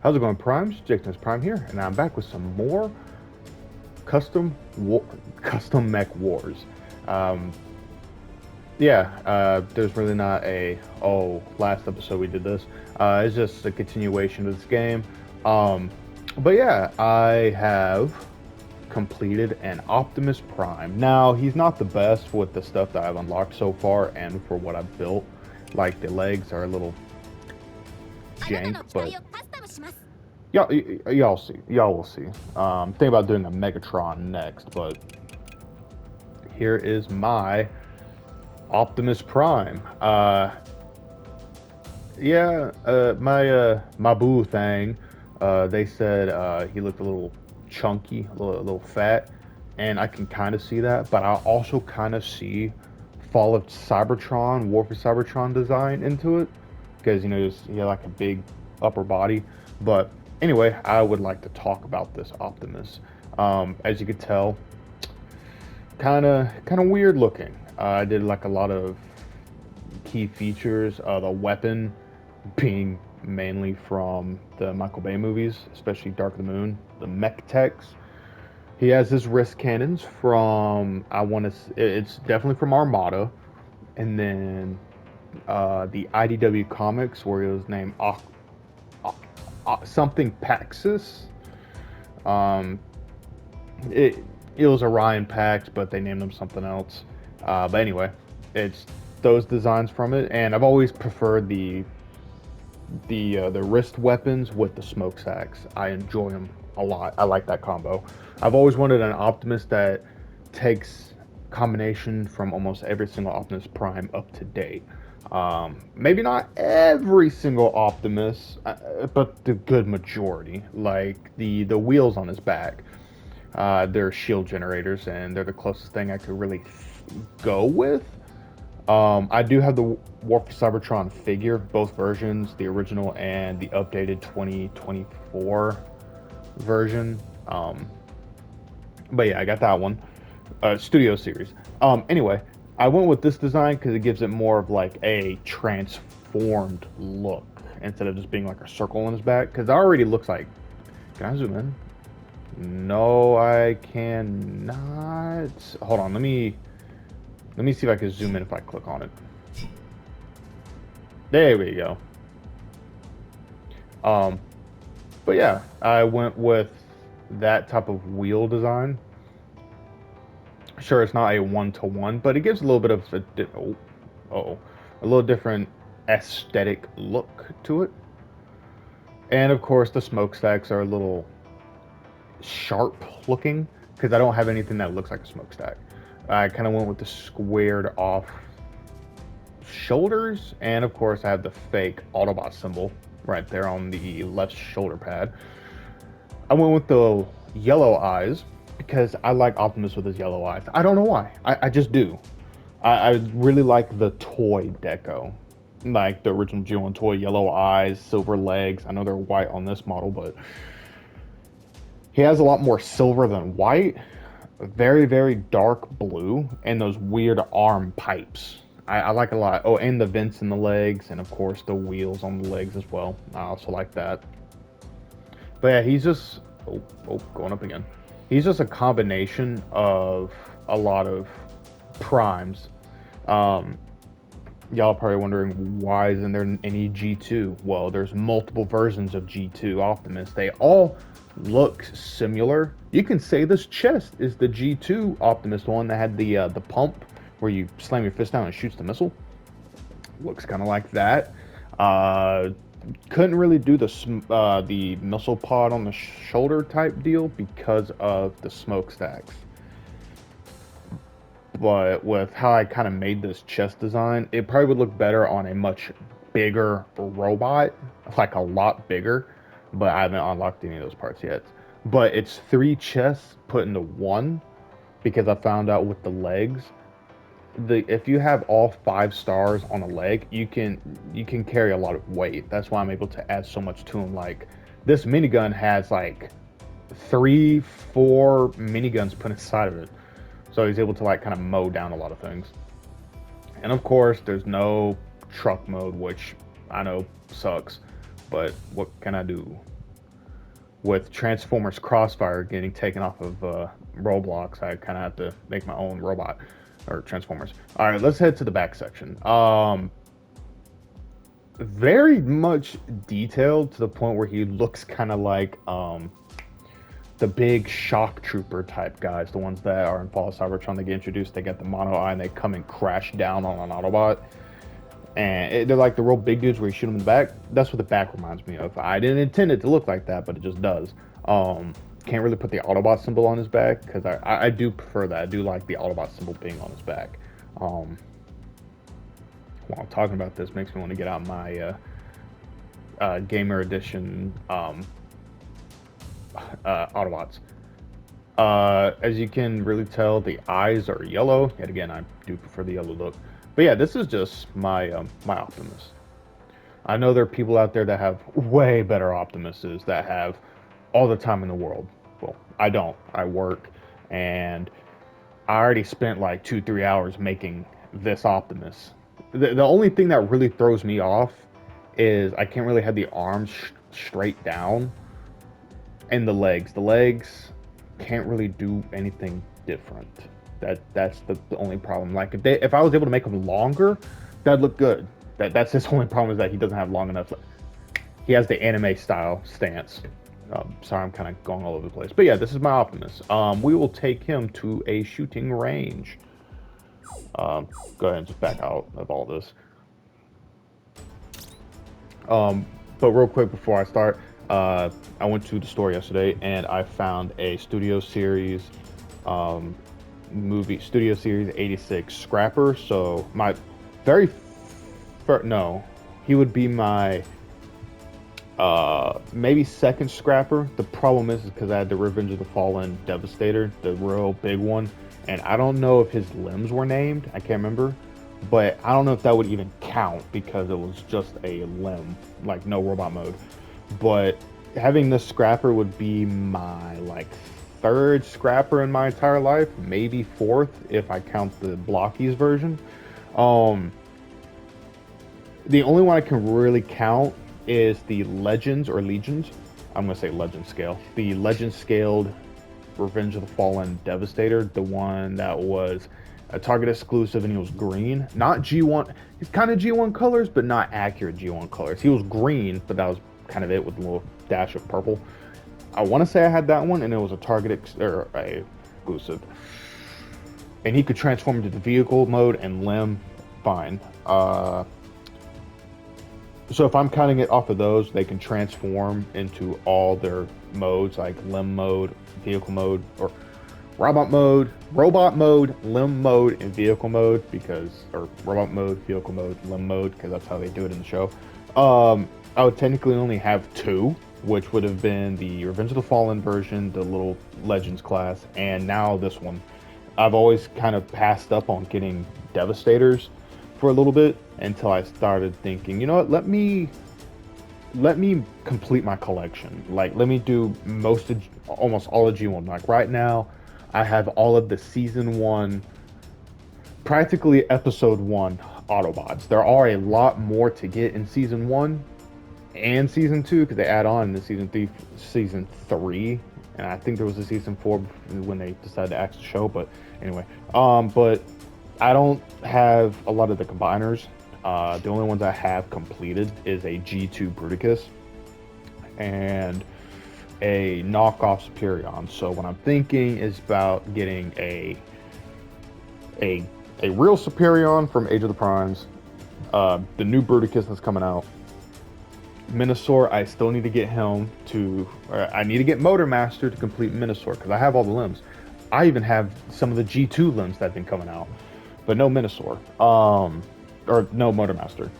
How's it going, Primes? Jake Prime here, and I'm back with some more custom war- custom Mech Wars. Um, there's really not a last episode we did this. It's just a continuation of this game. Um, but yeah, I have completed an Optimus Prime. Now he's not the best with the stuff that I've unlocked so far, and for what I've built. Like the legs are a little jank, but y'all see. Y'all will see. Think about doing a Megatron next, but here is my Optimus Prime. My boo thing. They said he looked a little chunky, a little fat, and I can kind of see that. But I also kind of see Fall of Cybertron, War for Cybertron design into it, because he had like a big upper body. But anyway, I would like to talk about this Optimus. As you could tell, kind of weird looking. I did like a lot of key features. The weapon being mainly from the Michael Bay movies, especially Dark of the Moon. The mech techs. He has his wrist cannons from it's definitely from Armada, and then the IDW comics where he was named something Paxis. Um, it it was Orion Pax, but they named him something else. But anyway, it's those designs from it, and I've always preferred the wrist weapons with the smokestacks. I enjoy them a lot. I like that combo. I've always wanted an Optimus that takes combination from almost every single Optimus Prime up to date. Maybe not every single Optimus, but the good majority. Like the wheels on his back, they're shield generators, and they're the closest thing I could really go with. I do have the War for Cybertron figure, both versions, the original and the updated 2024 version. But yeah, I got that one. Studio series. Anyway, I went with this design because it gives it more of like a transformed look instead of just being like a circle on his back. Because it already looks like. Can I zoom in? No, I cannot. Hold on, let me see if I can zoom in if I click on it. There we go. Um, but yeah, I went with that type of wheel design. Sure, it's not a one-to-one, but it gives a little bit of a little different aesthetic look to it. And of course, the smokestacks are a little sharp looking because I don't have anything that looks like a smokestack. I kind of went with the squared off shoulders, and of course, I have the fake Autobot symbol right there on the left shoulder pad. I went with the yellow eyes because I like Optimus with his yellow eyes. I don't know why. I just do. I really like the toy deco. Like the original G1 toy, yellow eyes, silver legs. I know they're white on this model, but he has a lot more silver than white. Very, very dark blue, and those weird arm pipes. I like a lot. Oh, and the vents in the legs, and of course the wheels on the legs as well. I also like that. But yeah, he's just going up again. He's just a combination of a lot of primes. Um, Y'all are probably wondering why isn't there any G2? Well, there's multiple versions of G2 Optimus. They all look similar. You can say this chest is the G2 Optimus, one that had the pump where you slam your fist down and shoots the missile. Looks kind of like that. Uh, couldn't really do the missile pod on the shoulder type deal because of the smokestacks. But with how I kind of made this chest design, it probably would look better on a much bigger robot, like a lot bigger. But I haven't unlocked any of those parts yet. But it's 3 chests put into one because I found out with the legs, if you have all 5 stars on a leg, you can carry a lot of weight. That's why I'm able to add so much to them. Like this minigun has like 3, 4 miniguns put inside of it. So he's able to like kind of mow down a lot of things. And of course, there's no truck mode, which I know sucks, but what can I do? with Transformers Crossfire getting taken off of Roblox, I kind of have to make my own robot or Transformers. All right, let's head to the back section. Very much detailed to the point where he looks kind of like the big shock trooper type guys, the ones that are in Fall of Cybertron. They get introduced, they get the mono eye, and they come and crash down on an Autobot. And they're like the real big dudes where you shoot them in the back. That's what the back reminds me of. I didn't intend it to look like that, but it just does. Can't really put the Autobot symbol on his back because I do prefer that. I do like the Autobot symbol being on his back. While I'm talking about this, makes me want to get out my Gamer Edition Autobots. As you can really tell, the eyes are yellow. Yet again, I do prefer the yellow look. But yeah, this is just my my Optimus. I know there are people out there that have way better Optimuses that have all the time in the world. Well, I don't. I work, and I already spent like 2-3 hours making this Optimus. The only thing that really throws me off is I can't really have the arms straight down, and the legs. The legs can't really do anything different. That's the only problem. Like if I was able to make them longer, that'd look good. That's his only problem is that he doesn't have long enough. He has the anime style stance. Sorry, I'm kind of going all over the place. But yeah, this is my Optimus. We will take him to a shooting range. Go ahead and just back out of all this. But real quick before I start, I went to the store yesterday and I found a Studio Series Studio Series 86 Scrapper. So my very first, no, he would be my maybe second Scrapper. The problem is because I had the Revenge of the Fallen Devastator, the real big one, and I don't know if his limbs were named. I can't remember, but I don't know if that would even count because it was just a limb, like no robot mode. But having this Scrapper would be my like third Scrapper in my entire life, maybe fourth if I count the Blockies version. The only one I can really count is the Legends or Legions. I'm gonna say Legend scale. The Legend scaled Revenge of the Fallen Devastator, the one that was a Target exclusive, and he was green, not G1. He's kind of G1 colors, but not accurate G1 colors. He was green, but that was kind of it with a little dash of purple. I want to say I had that one, and it was a Target exclusive. And he could transform into the vehicle mode and limb, fine. So if I'm counting it off of those, they can transform into all their modes, like limb mode, vehicle mode, or robot mode, limb mode, and vehicle mode, or robot mode, vehicle mode, limb mode, because that's how they do it in the show. I would technically only have two, which would have been the Revenge of the Fallen version, the little Legends class, and now this one. I've always kind of passed up on getting Devastators for a little bit until I started thinking, you know what, let me complete my collection. Like, let me do almost all of G1. Like right now, I have all of the season 1, practically episode 1 Autobots. There are a lot more to get in season 1 and season 2 because they add on in season 3, and I think there was a season 4 when they decided to axe the show. But anyway, but I don't have a lot of the combiners. The only ones I have completed is a G2 Bruticus and a knockoff Superion. So what I'm thinking is about getting a real Superion from Age of the Primes, the new Bruticus that's coming out. Minosaur, I still need to get him I need to get Motor Master to complete Minosaur because I have all the limbs. I even have some of the G2 limbs that have been coming out, but no Minosaur, or no Motor Master.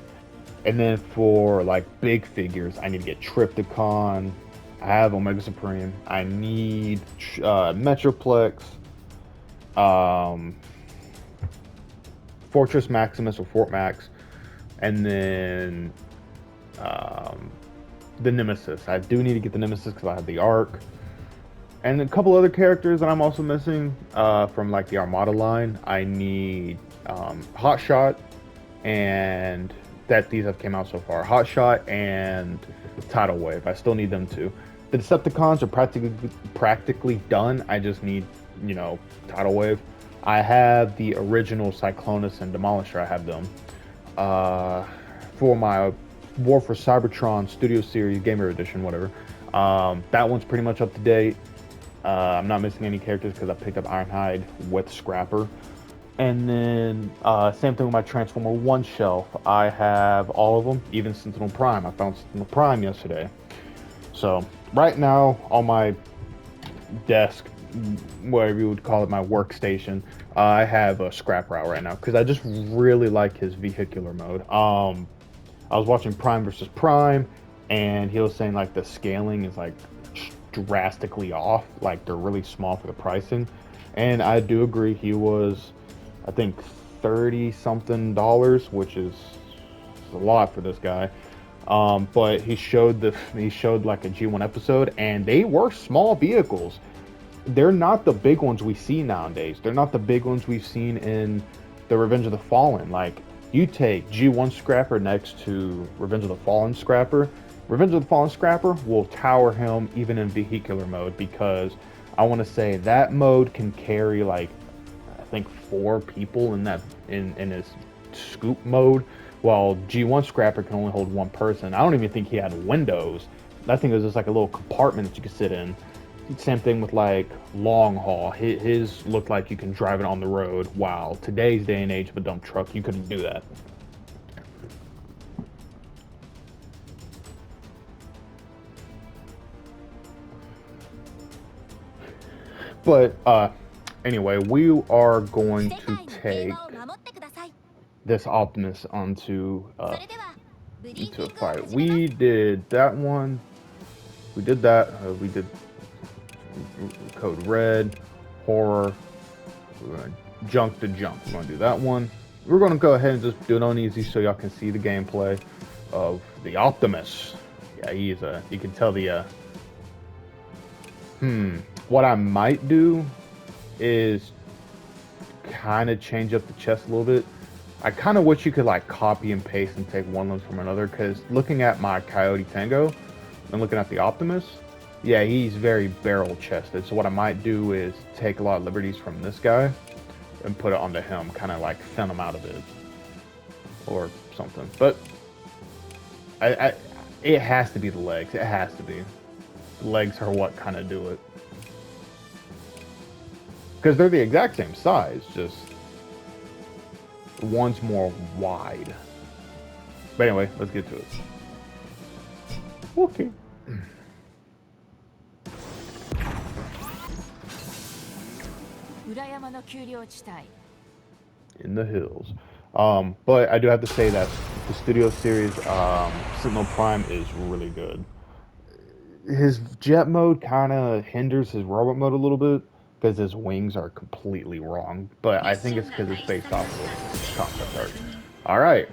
And then for like big figures, I need to get Trypticon. I have Omega Supreme. I need Metroplex, Fortress Maximus or Fort Max, and then the Nemesis. I do need to get the Nemesis because I have the Arc, and a couple other characters that I'm also missing from like the Armada line. I need Hotshot and that these have came out so far: Hot Shot and Tidal Wave. I still need them too. The Decepticons are practically done. I just need, you know, Tidal Wave. I have the original Cyclonus and Demolisher. I have them. For my War for Cybertron Studio Series Gamer Edition, whatever. That one's pretty much up to date. I'm not missing any characters because I picked up Ironhide with Scrapper. And then same thing with my Transformer 1 shelf. I have all of them, even Sentinel Prime. I found Sentinel Prime yesterday. So right now on my desk, whatever you would call it, my workstation, I have a Scrapper out right now because I just really like his vehicular mode. I was watching Prime versus Prime, and he was saying like the scaling is like drastically off, like they're really small for the pricing, and I do agree. He was, I think, $30 something, which is a lot for this guy. But he showed like a G1 episode, and they were small vehicles. They're not the big ones we see nowadays. They're not the big ones we've seen in the Revenge of the Fallen. Like, you take G1 Scrapper next to Revenge of the Fallen Scrapper. Revenge of the Fallen Scrapper will tower him even in vehicular mode, because I want to say that mode can carry like, I think, 4 people in that in his scoop mode, while G1 Scrapper can only hold 1 person. I don't even think he had windows. I think it was just like a little compartment that you could sit in. Same thing with like long haul. His looked like you can drive it on the road. Wow, today's day and age of a dump truck, you couldn't do that. But anyway, we are going to take this Optimus into a fight. We did that one. We did that. We did Code Red, Horror, Junk to Junk. We're going to do that one. We're going to go ahead and just do it on easy so y'all can see the gameplay of the Optimus. Yeah, he's you can tell the what I might do is kind of change up the chest a little bit. I kind of wish you could like copy and paste and take one lens from another, because looking at my Coyote Tango and looking at the Optimus, yeah, he's very barrel chested. So what I might do is take a lot of liberties from this guy and put it onto him, kind of like thin him out of it or something. But it has to be the legs. It has to be. The legs are what kind of do it. Because they're the exact same size, just one's more wide. But anyway, let's get to it. Okay. In the hills. But I do have to say that the Studio Series Sentinel Prime is really good. His jet mode kind of hinders his robot mode a little bit, because his wings are completely wrong. But I think it's because it's based off of concept art. Alright.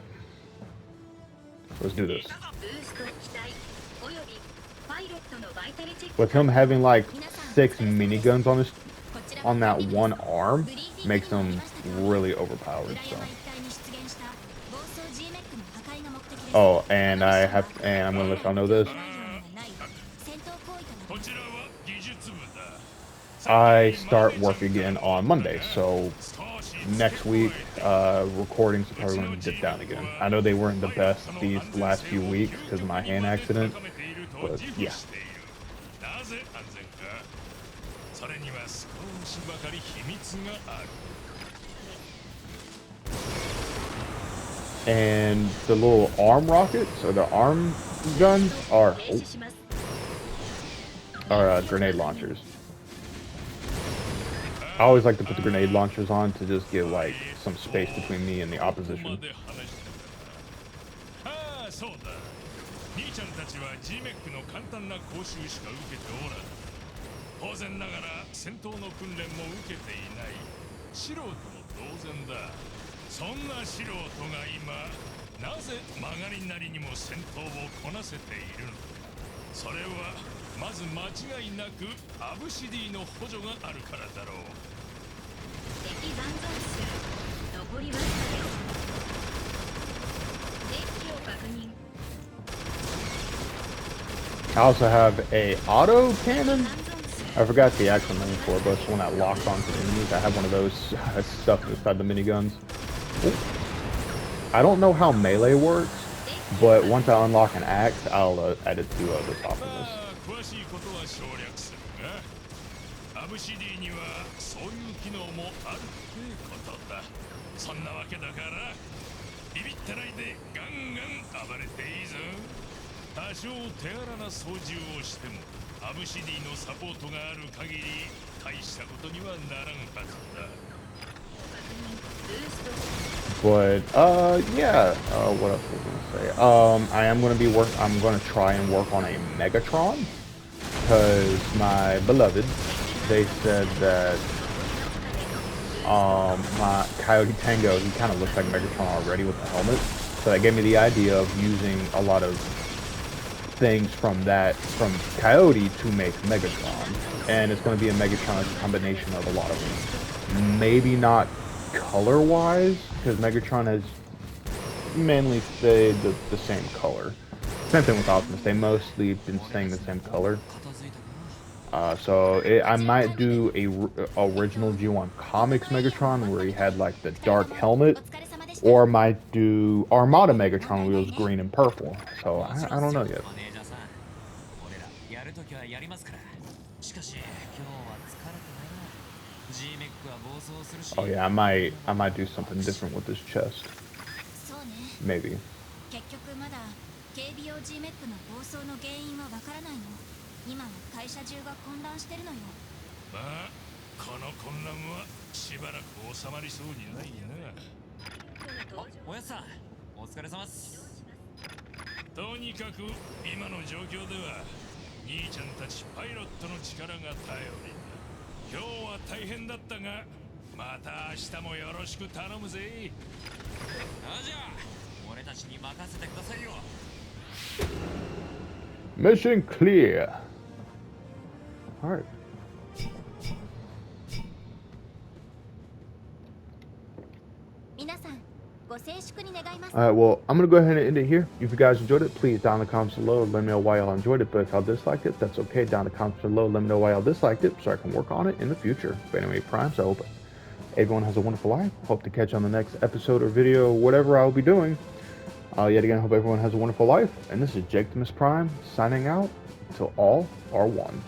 Let's do this. With him having like 6 miniguns on that one arm, makes him really overpowered. So. Oh, and I'm gonna let y'all know this. I start work again on Monday, so next week recordings are probably going to dip down again. I know they weren't the best these last few weeks because of my hand accident, but yeah. And the little arm rockets, or the arm guns, are grenade launchers. I always like to put the grenade launchers on to just give like some space between me and the opposition. I also have a auto cannon. I forgot the actual name for it, but it's one that locks onto the enemies. I have one of those stuffed inside the miniguns. Ooh. I don't know how melee works, but once I unlock an axe, I'll add it to this Optimus. But yeah, what else was I gonna say? I'm gonna try and work on a Megatron, because my beloved, they said that my Coyote Tango, he kind of looks like Megatron already with the helmet, so that gave me the idea of using a lot of things from Coyote to make Megatron, and it's going to be a Megatron as a combination of a lot of them. Maybe not color-wise, because Megatron has mainly stayed the same color. Same thing with Optimus, they mostly been staying the same color. I might do a original G1 Comics Megatron where he had like the dark helmet, or might do Armada Megatron where he was green and purple. So I don't know yet. Oh yeah, I might do something different with this chest. Maybe. Mission clear. All right. Alright, well, I'm going to go ahead and end it here. If you guys enjoyed it, please down in the comments below, let me know why y'all enjoyed it. But if y'all disliked it, that's okay. Down in the comments below, let me know why y'all disliked it so I can work on it in the future. But anyway, Prime, so I hope everyone has a wonderful life. Hope to catch you on the next episode or video, whatever I'll be doing. Yet again, I hope everyone has a wonderful life. And this is Jake the Miss Prime, signing out until all are one.